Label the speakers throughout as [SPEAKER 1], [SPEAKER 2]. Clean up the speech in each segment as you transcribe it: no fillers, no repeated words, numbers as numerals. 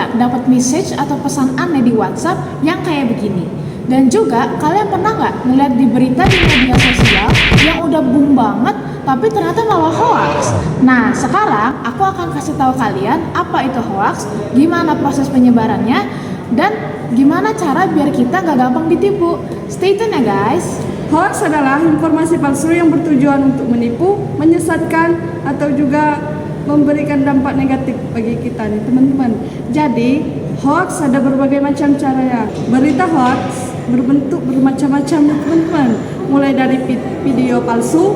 [SPEAKER 1] nggak dapat message atau pesan aneh di WhatsApp yang kayak begini? Dan juga kalian pernah nggak ngeliat di berita di media sosial yang udah boom banget tapi ternyata malah hoax? Nah sekarang aku akan kasih tahu kalian apa itu hoax, gimana proses penyebarannya, dan gimana cara biar kita nggak gampang ditipu. Stay tune ya guys.
[SPEAKER 2] Hoax adalah informasi palsu yang bertujuan untuk menipu, menyesatkan, atau juga memberikan dampak negatif bagi kita nih teman-teman. Jadi hoax ada berbagai macam caranya. Berita hoax berbentuk bermacam-macam nih teman-teman. Mulai dari video palsu,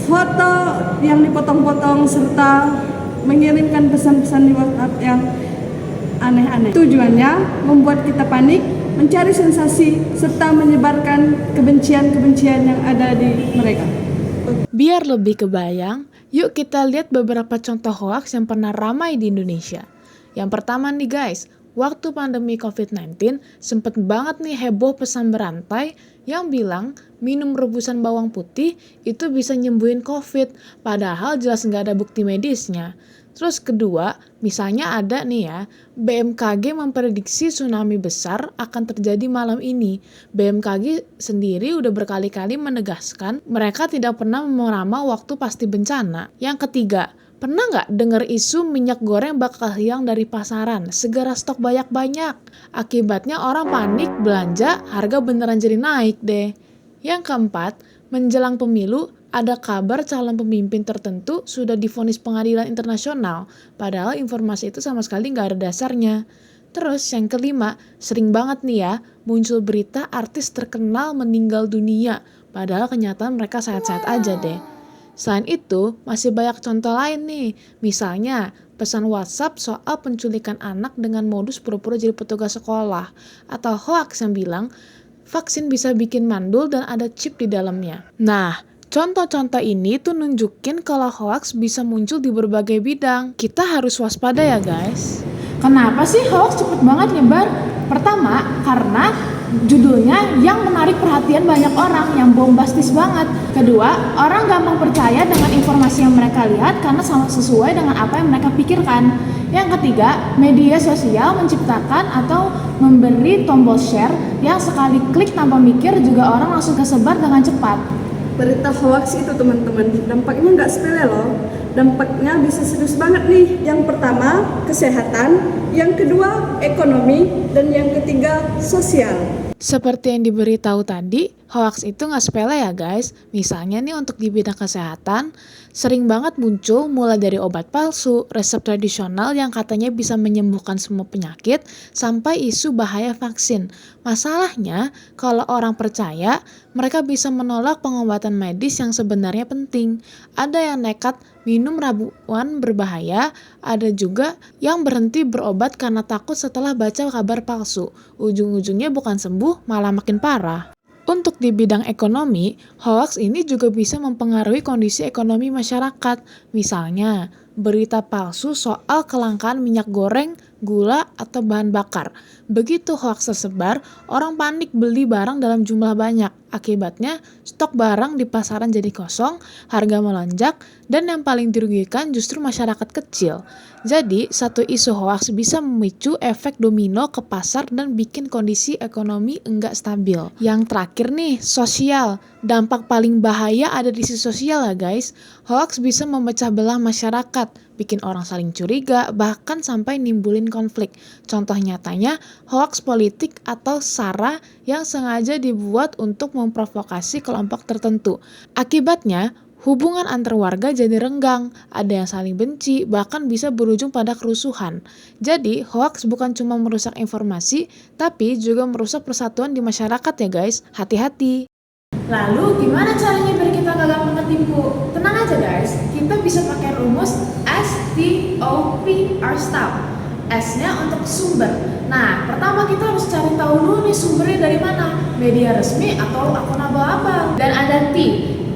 [SPEAKER 2] foto yang dipotong-potong, serta mengirimkan pesan-pesan di WhatsApp yang aneh-aneh. Tujuannya membuat kita panik, mencari sensasi, serta menyebarkan kebencian-kebencian yang ada di mereka.
[SPEAKER 1] Biar lebih kebayang, yuk kita lihat beberapa contoh hoax yang pernah ramai di Indonesia. Yang pertama nih guys, waktu pandemi COVID-19 sempet banget nih heboh pesan berantai yang bilang minum rebusan bawang putih itu bisa nyembuhin COVID, padahal jelas nggak ada bukti medisnya. Terus kedua, misalnya ada nih ya, BMKG memprediksi tsunami besar akan terjadi malam ini. BMKG sendiri udah berkali-kali menegaskan mereka tidak pernah meramal waktu pasti bencana. Yang ketiga, pernah nggak dengar isu minyak goreng bakal hilang dari pasaran? Segera stok banyak-banyak. Akibatnya orang panik belanja, harga beneran jadi naik deh. Yang keempat, menjelang pemilu, ada kabar calon pemimpin tertentu sudah divonis pengadilan internasional, padahal informasi itu sama sekali nggak ada dasarnya. Terus yang kelima, sering banget nih ya, muncul berita artis terkenal meninggal dunia, padahal kenyataan mereka sehat-sehat aja deh. Selain itu, masih banyak contoh lain nih, misalnya pesan WhatsApp soal penculikan anak dengan modus pura-pura jadi petugas sekolah, atau hoax yang bilang vaksin bisa bikin mandul dan ada chip di dalamnya. Nah, contoh-contoh ini tuh nunjukin kalau hoax bisa muncul di berbagai bidang. Kita harus waspada ya guys. Kenapa sih hoax cepet banget nyebar? Pertama, karena judulnya yang menarik perhatian banyak orang, yang bombastis banget. Kedua, orang gampang percaya dengan informasi yang mereka lihat karena sangat sesuai dengan apa yang mereka pikirkan. Yang ketiga, media sosial menciptakan atau memberi tombol share yang sekali klik tanpa mikir juga orang langsung kesebar dengan cepat.
[SPEAKER 2] Berita hoax itu teman-teman, dampaknya nggak sepele loh. Dampaknya bisa serius banget nih. Yang pertama, kesehatan. Yang kedua, ekonomi. Dan yang ketiga, sosial.
[SPEAKER 1] Seperti yang diberitahu tadi, hoax itu nggak sepele ya guys. Misalnya nih untuk di bidang kesehatan, sering banget muncul mulai dari obat palsu, resep tradisional yang katanya bisa menyembuhkan semua penyakit, sampai isu bahaya vaksin. Masalahnya, kalau orang percaya, mereka bisa menolak pengobatan medis yang sebenarnya penting. Ada yang nekat minum ramuan berbahaya, ada juga yang berhenti berobat karena takut setelah baca kabar palsu. Ujung-ujungnya bukan sembuh, malah makin parah. Untuk di bidang ekonomi, hoax ini juga bisa mempengaruhi kondisi ekonomi masyarakat. Misalnya, berita palsu soal kelangkaan minyak goreng, gula, atau bahan bakar. Begitu hoax tersebar, orang panik beli barang dalam jumlah banyak. Akibatnya, stok barang di pasaran jadi kosong, harga melonjak, dan yang paling dirugikan justru masyarakat kecil. Jadi, satu isu hoax bisa memicu efek domino ke pasar dan bikin kondisi ekonomi enggak stabil. Yang terakhir nih, sosial. Dampak paling bahaya ada di sisi sosial ya guys. Hoax bisa memecah belah masyarakat, bikin orang saling curiga, bahkan sampai nimbulin konflik. Contoh nyatanya, hoax politik atau SARA yang sengaja dibuat untuk memprovokasi kelompok tertentu. Akibatnya, hubungan antar warga jadi renggang, ada yang saling benci, bahkan bisa berujung pada kerusuhan. Jadi, hoax bukan cuma merusak informasi, tapi juga merusak persatuan di masyarakat ya guys. Hati-hati. Lalu gimana caranya biar kita gak gampang ketipu? Tenang aja guys, kita bisa pakai rumus STOP, stop. S-nya untuk sumber. Nah, pertama kita harus cari tahu dulu nih sumbernya dari mana, media resmi atau akun abal-abal. Dan ada T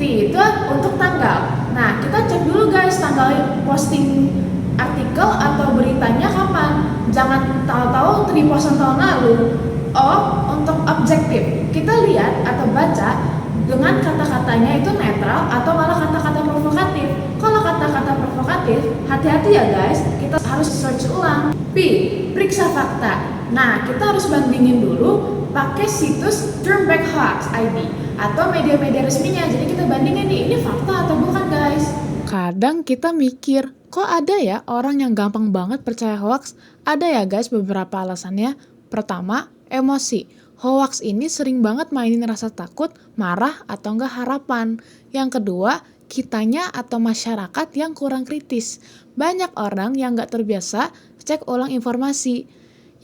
[SPEAKER 1] itu untuk tanggal. Nah, kita cek dulu guys tanggal posting artikel atau beritanya kapan. Jangan tahu-tahu repost tahun lalu. O untuk objektif. Kita lihat atau baca dengan kata-katanya itu netral atau malah kata-kata provokatif. Kalau kata-kata provokatif, hati-hati ya guys, kita harus search ulang. P. Periksa fakta. Nah, kita harus bandingin dulu pakai situs Turnback Hoax ID atau media-media resminya. Jadi kita bandingin nih, ini fakta atau bukan guys. Kadang kita mikir, kok ada ya orang yang gampang banget percaya hoax? Ada ya guys beberapa alasannya. Pertama, emosi. Hoax ini sering banget mainin rasa takut, marah, atau enggak harapan. Yang kedua, kitanya atau masyarakat yang kurang kritis. Banyak orang yang enggak terbiasa cek ulang informasi.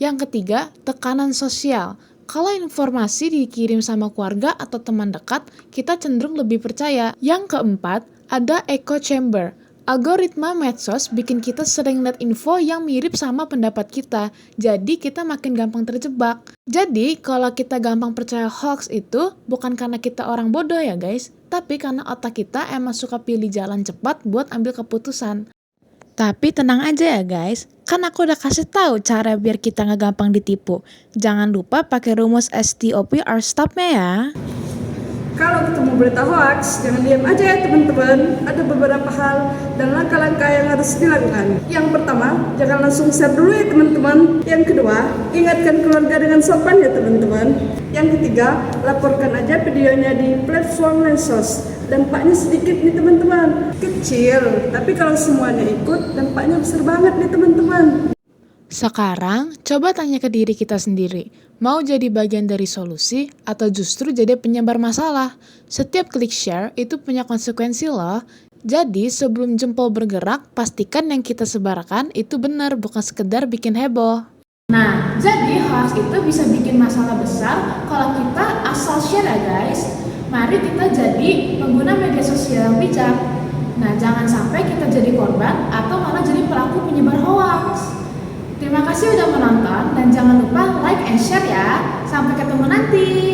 [SPEAKER 1] Yang ketiga, tekanan sosial. Kalau informasi dikirim sama keluarga atau teman dekat, kita cenderung lebih percaya. Yang keempat, ada echo chamber. Algoritma medsos bikin kita sering lihat info yang mirip sama pendapat kita, jadi kita makin gampang terjebak. Jadi, kalau kita gampang percaya hoax itu bukan karena kita orang bodoh ya guys, tapi karena otak kita emang suka pilih jalan cepat buat ambil keputusan. Tapi tenang aja ya guys, kan aku udah kasih tahu cara biar kita nggak gampang ditipu. Jangan lupa pakai rumus STOP or stop-nya ya.
[SPEAKER 2] Kalau ketemu berita hoax, jangan diam aja ya teman-teman. Ada beberapa hal dan langkah-langkah yang harus dilakukan. Yang pertama, jangan langsung share dulu ya teman-teman. Yang kedua, ingatkan keluarga dengan sopan ya teman-teman. Yang ketiga, laporkan aja videonya di platform medsos. Dampaknya sedikit nih teman-teman, kecil. Tapi kalau semuanya ikut, dampaknya besar banget nih teman-teman.
[SPEAKER 1] Sekarang, coba tanya ke diri kita sendiri, mau jadi bagian dari solusi atau justru jadi penyebar masalah? Setiap klik share itu punya konsekuensi loh. Jadi sebelum jempol bergerak, pastikan yang kita sebarkan itu benar, bukan sekedar bikin heboh. Nah, jadi hoax itu bisa bikin masalah besar kalau kita asal share ya guys. Mari kita jadi pengguna media sosial yang bijak. Nah, jangan sampai kita jadi korban atau malah jadi pelaku penyebar hoax. Terima kasih udah menonton dan jangan lupa like and share ya. Sampai ketemu nanti.